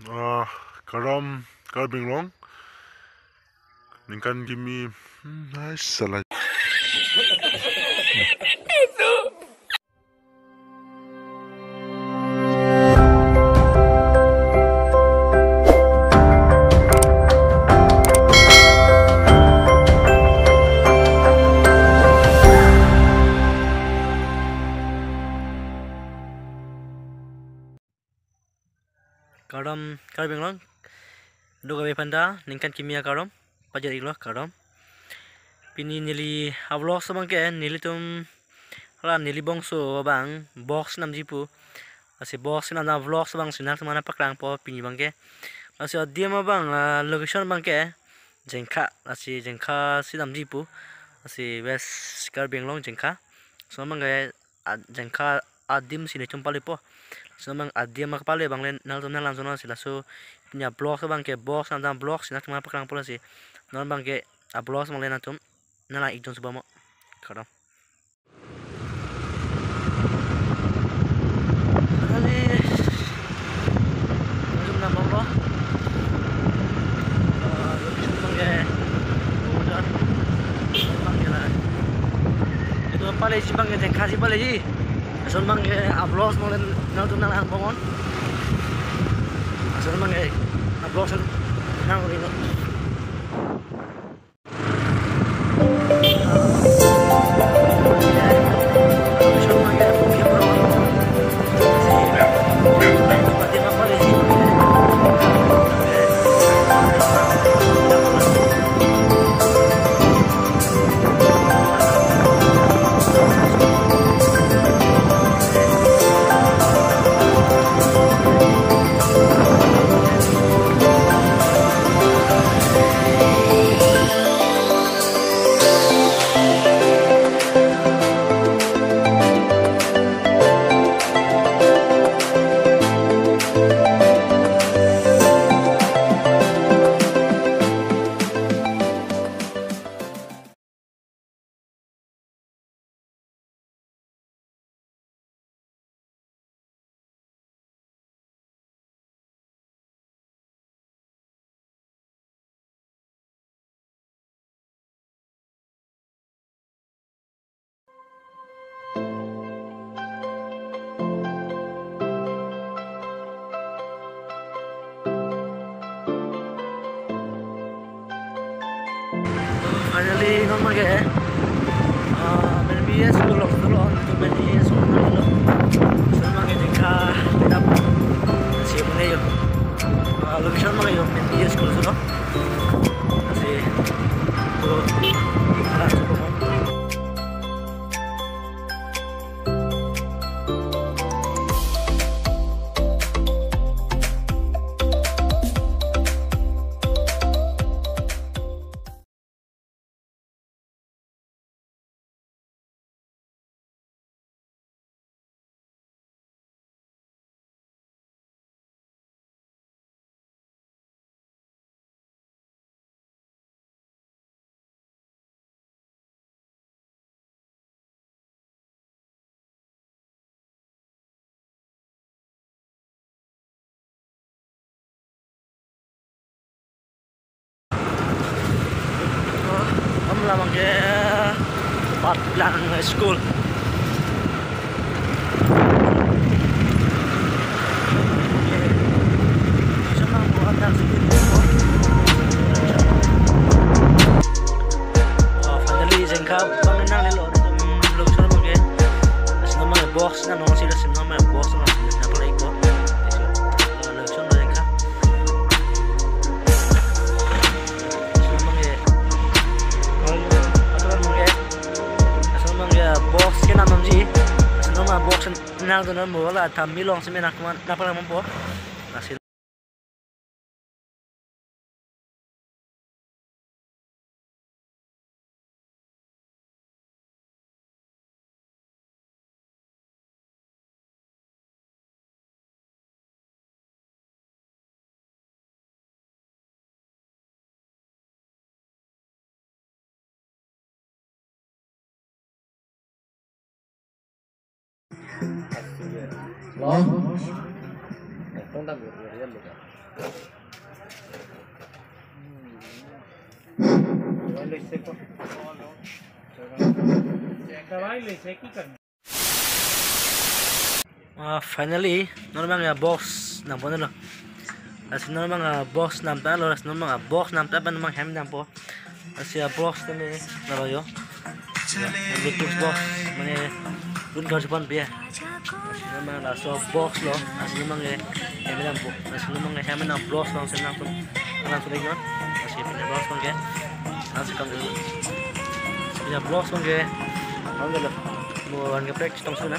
Ah, karam karbinglong. Ningkan gimi nice salad. Karam karbinglong duga bepanda ningkan kimia karam pajar ilo karam pini nili avlog samangke nili tum hala nili bongso bang box nam jipu ase box na vlog sabang sinak mana paklang po pini bangke ase dia ma bang location bangke jengka ase jengka sinam jipu ase west karbinglong jengka samangke jengka adim sini chumpali po samang adia mak pale banglen nal tum nalang zona sila so punya blog bang ke box nam blog sinak mana paklang pola si non bang ke a blog manglen atum nalang ikjon subamo karam pale si bang ke kasi pale ji asal bang ke upload molen nal tu nang bangon asal bang ke upload nang ringo finally non mage maybe yes lo lo to maybe yes lo lo so mage jengka tidak si mune yo location mage yo maybe yes ko so si to ala so lamang ke tempat belakang school. Finally jengka bangenang lelo belum sana mangke asna mang box na no sila sina mang box na sila play ko location jengka box ke namam ji asna mang box na do na mo la tham milong se menak man na pala mampo asil Finally, normal nga box nam po nalo. As normal nga box nam ta lo, as normal nga box nam ta ban mang ham nam po. As ya box tani na yo. Bluetooth box mane run kar sipan pia. Normal la so box lo, as normal nga ham nam po. As normal nga ham nam box lo sa nam po. Nam po dingon. As ya box pang ke. As kan dulu. Ya box pang ke. Ang galo. Mo ang practice tong sana.